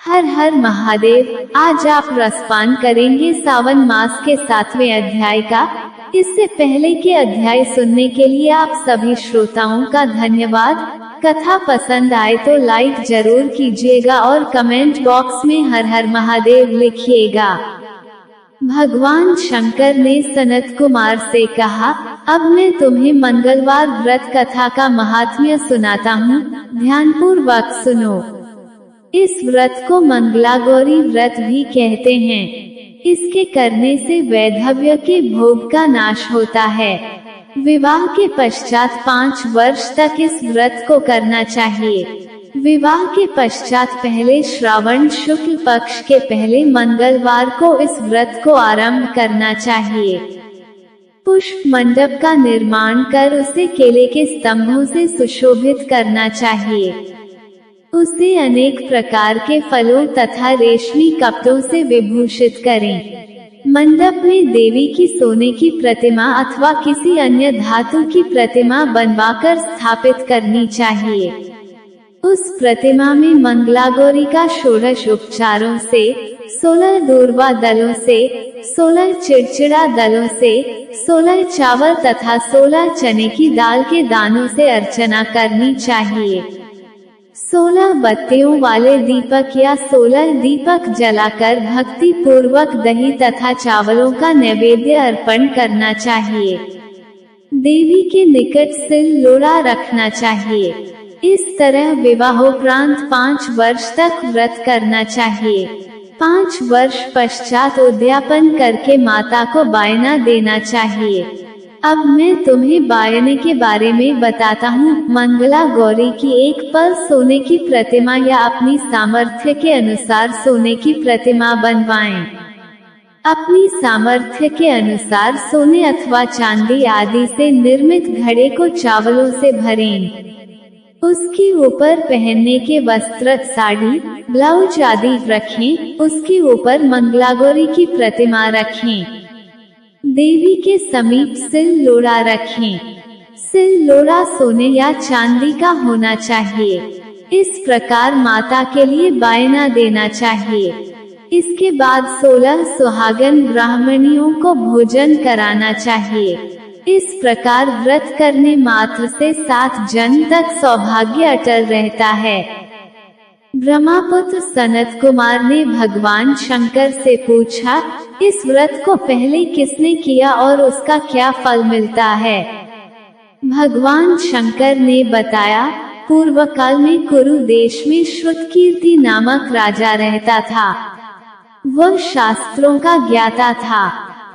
हर हर महादेव। आज आप रसपान करेंगे सावन मास के 7वें अध्याय का। इससे पहले के अध्याय सुनने के लिए आप सभी श्रोताओं का धन्यवाद। कथा पसंद आए तो लाइक जरूर कीजिएगा और कमेंट बॉक्स में हर हर महादेव लिखिएगा। भगवान शंकर ने सनत कुमार से कहा, अब मैं तुम्हें मंगलवार व्रत कथा का महात्म्य सुनाता हूँ, ध्यानपूर्वक सुनो। इस व्रत को मंगलागौरी व्रत भी कहते हैं। इसके करने से वैधव्य के भोग का नाश होता है। विवाह के पश्चात 5 वर्ष तक इस व्रत को करना चाहिए। विवाह के पश्चात पहले श्रावण शुक्ल पक्ष के पहले मंगलवार को इस व्रत को आरंभ करना चाहिए। पुष्प मंडप का निर्माण कर उसे केले के स्तंभों से सुशोभित करना चाहिए। उसे अनेक प्रकार के फलों तथा रेशमी कपड़ों से विभूषित करें। मंडप में देवी की सोने की प्रतिमा अथवा किसी अन्य धातु की प्रतिमा बनवाकर स्थापित करनी चाहिए। उस प्रतिमा में मंगलागौरी का षोडश उपचारों से, 16 दूर्वा दलों से, 16 चिड़चिड़ा दलों से, 16 चावल तथा 16 चने की दाल के दानों से अर्चना करनी चाहिए। 16 बत्तियों वाले दीपक या 16 दीपक जलाकर भक्ति पूर्वक दही तथा चावलों का नैवेद्य अर्पण करना चाहिए। देवी के निकट सिल लोड़ा रखना चाहिए। इस तरह विवाहोपरांत 5 वर्ष तक व्रत करना चाहिए। 5 वर्ष पश्चात उद्यापन करके माता को बायना देना चाहिए। अब मैं तुम्हें बायने के बारे में बताता हूँ। मंगला गौरी की एक पल सोने की प्रतिमा या अपनी सामर्थ्य के अनुसार सोने की प्रतिमा बनवाएं। अपनी सामर्थ्य के अनुसार सोने अथवा चांदी आदि से निर्मित घड़े को चावलों से भरें। उसके ऊपर पहनने के वस्त्र, साड़ी, ब्लाउज आदि रखें। उसके ऊपर मंगलागौरी की प्रतिमा रखें। देवी के समीप सिल लोड़ा रखें। सिल लोड़ा सोने या चांदी का होना चाहिए। इस प्रकार माता के लिए बायना देना चाहिए। इसके बाद 16 सुहागन ब्राह्मणियों को भोजन कराना चाहिए। इस प्रकार व्रत करने मात्र से 7 जन्म तक सौभाग्य अटल रहता है। ब्रह्मपुत्र सनत कुमार ने भगवान शंकर से पूछा, इस व्रत को पहले किसने किया और उसका क्या फल मिलता है? भगवान शंकर ने बताया, पूर्व काल में कुरु देश में श्रुतकीर्ति नामक राजा रहता था। वह शास्त्रों का ज्ञाता था।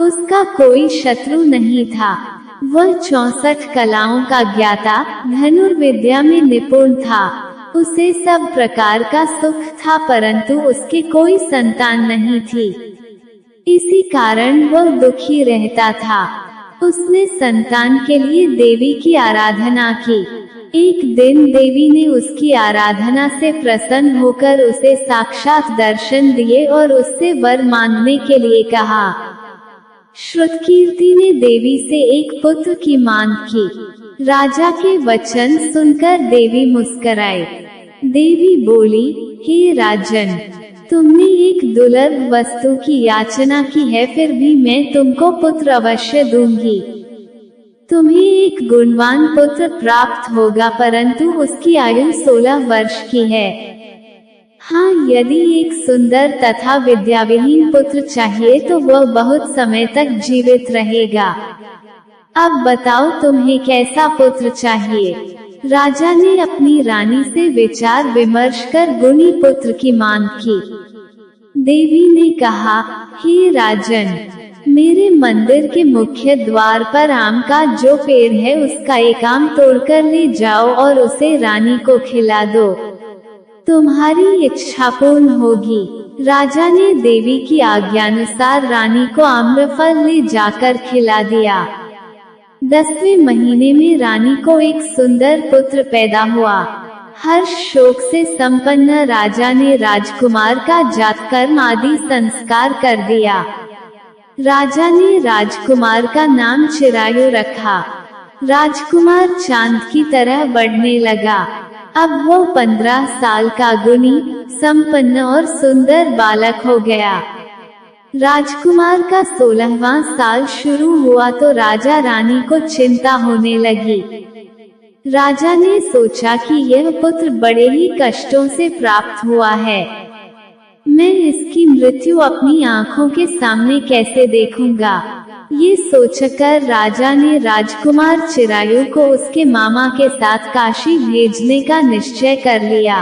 उसका कोई शत्रु नहीं था। वह 64 कलाओं का ज्ञाता, धनुर्विद्या में निपुण था। उसे सब प्रकार का सुख था, परंतु उसके कोई संतान नहीं थी। इसी कारण वह दुखी रहता था। उसने संतान के लिए देवी की आराधना की। एक दिन देवी ने उसकी आराधना से प्रसन्न होकर उसे साक्षात दर्शन दिए और उससे वर मांगने के लिए कहा। श्रुतकीर्ति ने देवी से एक पुत्र की मांग की। राजा के वचन सुनकर देवी मुस्कुराई। देवी बोली, हे राजन, तुमने एक दुर्लभ वस्तु की याचना की है, फिर भी मैं तुमको पुत्र अवश्य दूंगी। तुम्हें एक गुणवान पुत्र प्राप्त होगा, परंतु उसकी आयु 16 वर्ष की है। हाँ, यदि एक सुंदर तथा विद्याविहीन पुत्र चाहिए तो वह बहुत समय तक जीवित रहेगा। अब बताओ तुम्हें कैसा पुत्र चाहिए? राजा ने अपनी रानी से विचार विमर्श कर गुणी पुत्र की मांग की। देवी ने कहा, हे राजन, मेरे मंदिर के मुख्य द्वार पर आम का जो पेड़ है उसका एक आम तोड़कर ले जाओ और उसे रानी को खिला दो। तुम्हारी इच्छा पूर्ण होगी। राजा ने देवी की आज्ञानुसार रानी को आम्रफल ले जाकर खिला दिया। 10वें महीने में रानी को एक सुंदर पुत्र पैदा हुआ। हर्ष शोक से संपन्न राजा ने राजकुमार का जातकर्म आदि संस्कार कर दिया। राजा ने राजकुमार का नाम चिरायु रखा। राजकुमार चांद की तरह बढ़ने लगा। अब वो 15 साल का गुणी, संपन्न और सुंदर बालक हो गया। राजकुमार का 16वां साल शुरू हुआ तो राजा रानी को चिंता होने लगी। राजा ने सोचा कि यह पुत्र बड़े ही कष्टों से प्राप्त हुआ है। मैं इसकी मृत्यु अपनी आंखों के सामने कैसे देखूंगा? ये सोचकर राजा ने राजकुमार चिरायु को उसके मामा के साथ काशी भेजने का निश्चय कर लिया।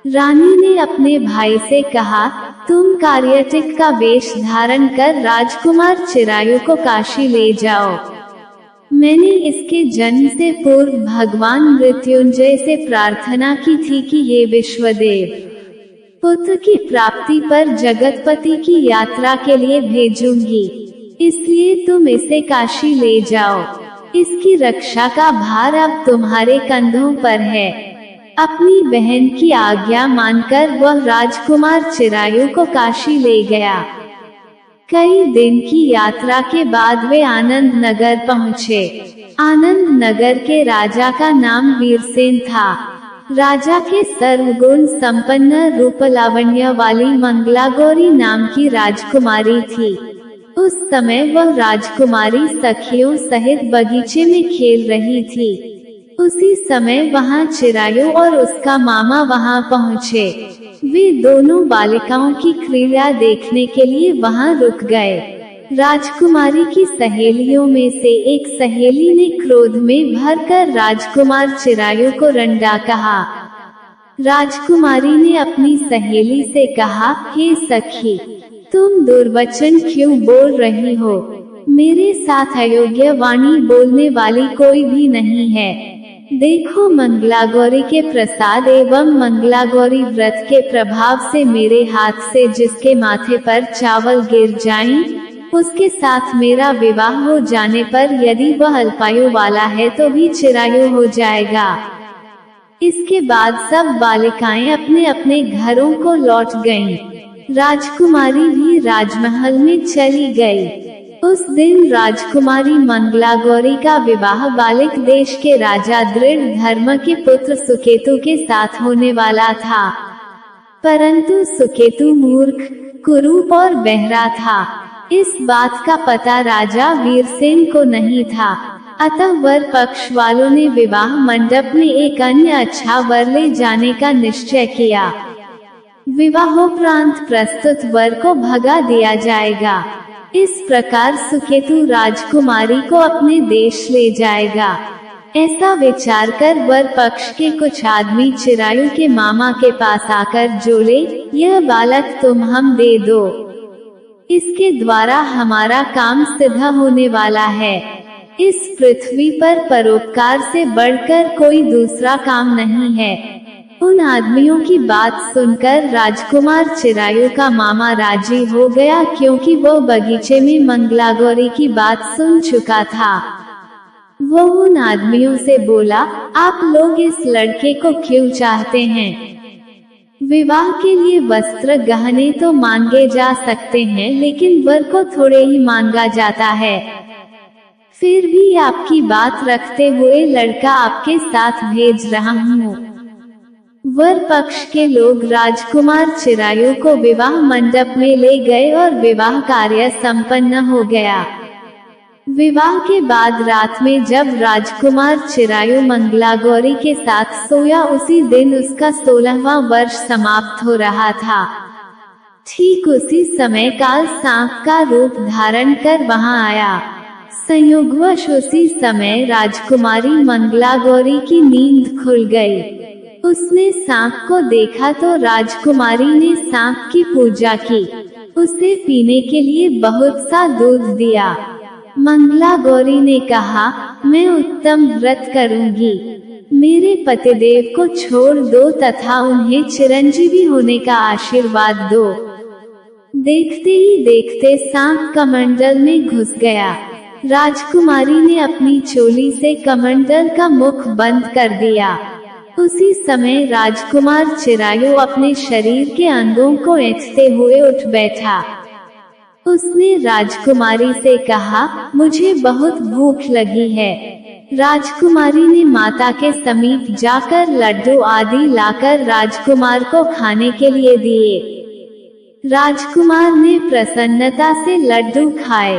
रानी ने अपने भाई से कहा, तुम कार्यटिक का वेश धारण कर राजकुमार चिरायु को काशी ले जाओ। मैंने इसके जन्म से पूर्व भगवान मृत्युंजय से प्रार्थना की थी कि ये विश्वदेव पुत्र की प्राप्ति पर जगतपति की यात्रा के लिए भेजूंगी, इसलिए तुम इसे काशी ले जाओ। इसकी रक्षा का भार अब तुम्हारे कंधों पर है। अपनी बहन की आज्ञा मानकर वह राजकुमार चिरायु को काशी ले गया। कई दिन की यात्रा के बाद वे आनंद नगर पहुँचे। आनंद नगर के राजा का नाम वीरसेन था। राजा के सर्वगुण संपन्न रूप लावण्य वाली मंगलागौरी नाम की राजकुमारी थी। उस समय वह राजकुमारी सखियों सहित बगीचे में खेल रही थी। उसी समय वहां चिरायु और उसका मामा वहां पहुँचे। वे दोनों बालिकाओं की क्रीड़ा देखने के लिए वहां रुक गए। राजकुमारी की सहेलियों में से एक सहेली ने क्रोध में भरकर राजकुमार चिरायु को रंडा कहा। राजकुमारी ने अपनी सहेली से कहा, हे सखी, तुम दुर्वचन क्यों बोल रही हो? मेरे साथ अयोग्य वाणी बोलने वाली कोई भी नहीं है। देखो, मंगलागौरी के प्रसाद एवं मंगलागौरी व्रत के प्रभाव से मेरे हाथ से जिसके माथे पर चावल गिर जाएं, उसके साथ मेरा विवाह हो जाने पर यदि वह अल्पायु वाला है तो भी चिरायु हो जाएगा। इसके बाद सब बालिकाएं अपने अपने घरों को लौट गईं। राजकुमारी भी राजमहल में चली गई। उस दिन राजकुमारी मंगलागौरी का विवाह बालिक देश के राजा दृढ़ धर्म के पुत्र सुकेतु के साथ होने वाला था, परंतु सुकेतु मूर्ख, कुरूप और बहरा था। इस बात का पता राजा वीरसेन को नहीं था, अतः वर पक्ष वालों ने विवाह मंडप में एक अन्य अच्छा वर ले जाने का निश्चय किया। विवाहोपरांत प्रस्तुत वर को भगा दिया जाएगा। इस प्रकार सुकेतु राजकुमारी को अपने देश ले जाएगा। ऐसा विचार कर वर पक्ष के कुछ आदमी चिरायु के मामा के पास आकर जोले, यह बालक तुम हम दे दो, इसके द्वारा हमारा काम सिद्ध होने वाला है। इस पृथ्वी पर परोपकार से बढ़कर कोई दूसरा काम नहीं है। उन आदमियों की बात सुनकर राजकुमार चिरायु का मामा राजी हो गया, क्योंकि वो बगीचे में मंगलागौरी की बात सुन चुका था। वो उन आदमियों से बोला, आप लोग इस लड़के को क्यों चाहते हैं? विवाह के लिए वस्त्र गहने तो मांगे जा सकते हैं, लेकिन वर को थोड़े ही मांगा जाता है। फिर भी आपकी बात रखते हुए लड़का आपके साथ भेज रहा हूँ। वर पक्ष के लोग राजकुमार चिरायु को विवाह मंडप में ले गए और विवाह कार्य संपन्न हो गया। विवाह के बाद रात में जब राजकुमार चिरायु मंगलागौरी के साथ सोया, उसी दिन उसका 16वां वर्ष समाप्त हो रहा था। ठीक उसी समय काल सांप का रूप धारण कर वहां आया। संयोगवश उसी समय राजकुमारी मंगलागौरी की नींद खुल गई। उसने सांप को देखा तो राजकुमारी ने सांप की पूजा की, उसे पीने के लिए बहुत सा दूध दिया। मंगलागौरी ने कहा, मैं उत्तम व्रत करूंगी, मेरे पतिदेव को छोड़ दो तथा उन्हें चिरंजीवी होने का आशीर्वाद दो। देखते ही देखते सांप कमंडल में घुस गया। राजकुमारी ने अपनी चोली से कमंडल का मुख बंद कर दिया। उसी समय राजकुमार चिरायु अपने शरीर के अंगों को ऐंठते हुए उठ बैठा। उसने राजकुमारी से कहा, मुझे बहुत भूख लगी है, राजकुमारी ने माता के समीप जाकर लड्डू आदि लाकर राजकुमार को खाने के लिए दिए। राजकुमार ने प्रसन्नता से लड्डू खाए।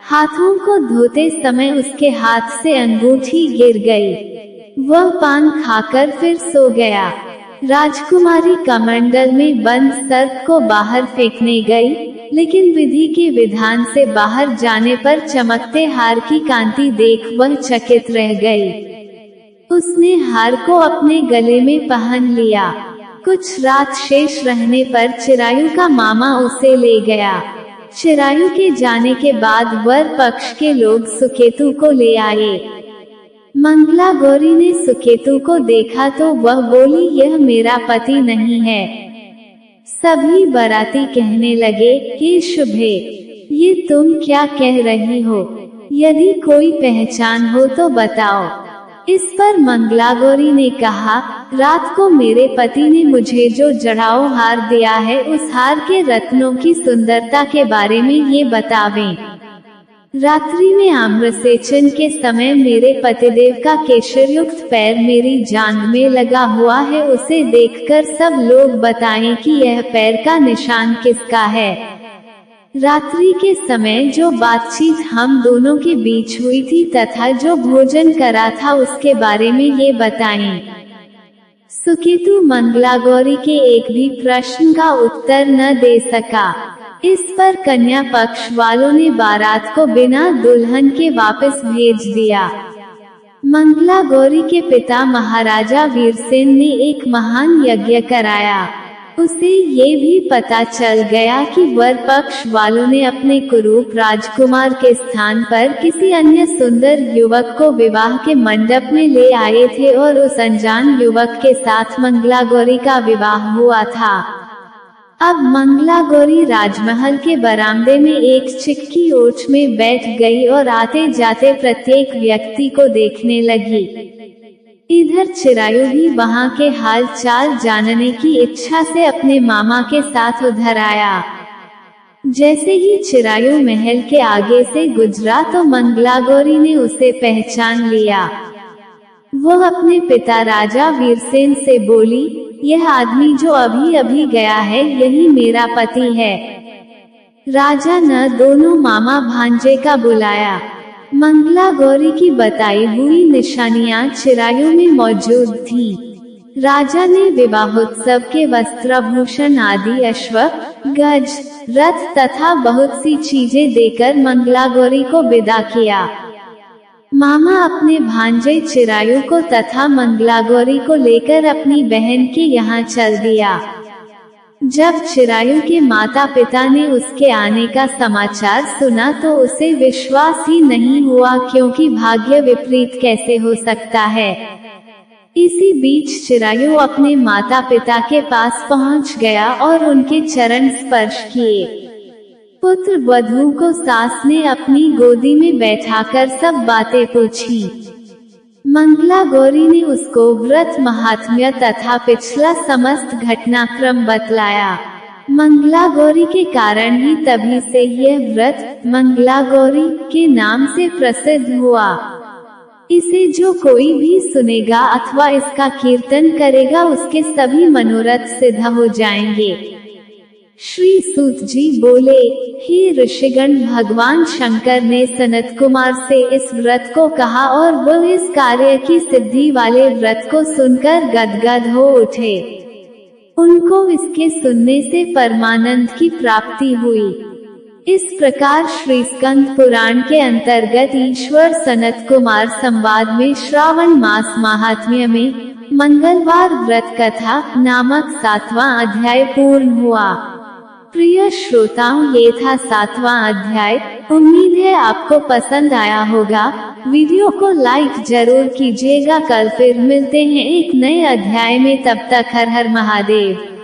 हाथों को धोते समय उसके हाथ से अंगूठी गिर गई। वह पान खाकर फिर सो गया। राजकुमारी कमंडल में बंद सर्प को बाहर फेंकने गई, लेकिन विधि के विधान से बाहर जाने पर चमकते हार की कांति देख वह चकित रह गई। उसने हार को अपने गले में पहन लिया। कुछ रात शेष रहने पर चिरायु का मामा उसे ले गया। चिरायु के जाने के बाद वर पक्ष के लोग सुकेतु को ले आए। मंगला गौरी ने सुकेतु को देखा तो वह बोली, यह मेरा पति नहीं है। सभी बाराती कहने लगे, हे शुभे, ये तुम क्या कह रही हो? यदि कोई पहचान हो तो बताओ। इस पर मंगला गौरी ने कहा, रात को मेरे पति ने मुझे जो जड़ाऊ हार दिया है, उस हार के रत्नों की सुंदरता के बारे में ये बतावें। रात्रि में आम्रसेचन के समय मेरे पतिदेव का केशरयुक्त पैर मेरी जांघ में लगा हुआ है। उसे देखकर सब लोग बताएं कि यह पैर का निशान किसका है। रात्रि के समय जो बातचीत हम दोनों के बीच हुई थी तथा जो भोजन करा था उसके बारे में ये बताएं। सुकेतु मंगला गौरी के एक भी प्रश्न का उत्तर न दे सका। इस पर कन्या पक्ष वालों ने बारात को बिना दुल्हन के वापस भेज दिया। मंगला गौरी के पिता महाराजा वीरसेन ने एक महान यज्ञ कराया। उसे ये भी पता चल गया कि वर पक्ष वालों ने अपने कुरूप राजकुमार के स्थान पर किसी अन्य सुंदर युवक को विवाह के मंडप में ले आए थे और उस अनजान युवक के साथ मंगला गौरी का विवाह हुआ था। अब मंगला गौरी राजमहल के बरामदे में एक चिक्की ओछ में बैठ गई और आते जाते प्रत्येक व्यक्ति को देखने लगी। इधर चिरायु भी वहां के हाल चाल जानने की इच्छा से अपने मामा के साथ उधर आया। जैसे ही चिरायु महल के आगे से गुजरा तो मंगला गौरी ने उसे पहचान लिया। वह अपने पिता राजा वीरसेन से बोली, यह आदमी जो अभी अभी गया है यही मेरा पति है। राजा ने दोनों मामा भांजे का बुलाया। मंगला गौरी की बताई हुई निशानियां चिरायु में मौजूद थी। राजा ने विवाहोत्सव के वस्त्रभूषण आदि अश्व, गज, रथ तथा बहुत सी चीजें देकर मंगला गौरी को विदा किया। मामा अपने भांजे चिरायु को तथा मंगला गौरी को लेकर अपनी बहन के यहाँ चल दिया। जब चिरायु के माता पिता ने उसके आने का समाचार सुना तो उसे विश्वास ही नहीं हुआ, क्योंकि भाग्य विपरीत कैसे हो सकता है। इसी बीच चिरायु अपने माता पिता के पास पहुंच गया और उनके चरण स्पर्श किए। पुत्र वधू को सास ने अपनी गोदी में बैठाकर सब बातें पूछी। मंगला गौरी ने उसको व्रत महात्म्य तथा पिछला समस्त घटनाक्रम बतलाया। मंगला गौरी के कारण ही तभी से यह व्रत मंगला गौरी के नाम से प्रसिद्ध हुआ। इसे जो कोई भी सुनेगा अथवा इसका कीर्तन करेगा उसके सभी मनोरथ सिद्ध हो जाएंगे। श्री सूत जी बोले, हे ऋषिगण, भगवान शंकर ने सनत कुमार से इस व्रत को कहा और वह इस कार्य की सिद्धि वाले व्रत को सुनकर गदगद हो उठे। उनको इसके सुनने से परमानंद की प्राप्ति हुई। इस प्रकार श्री स्कंद पुराण के अंतर्गत ईश्वर सनत कुमार संवाद में श्रावण मास महात्म्य में मंगलवार व्रत कथा नामक 7वां अध्याय पूर्ण हुआ। प्रिय श्रोताओं, ये था 7वां अध्याय। उम्मीद है आपको पसंद आया होगा। वीडियो को लाइक जरूर कीजिएगा। कल फिर मिलते हैं एक नए अध्याय में। तब तक हर हर महादेव।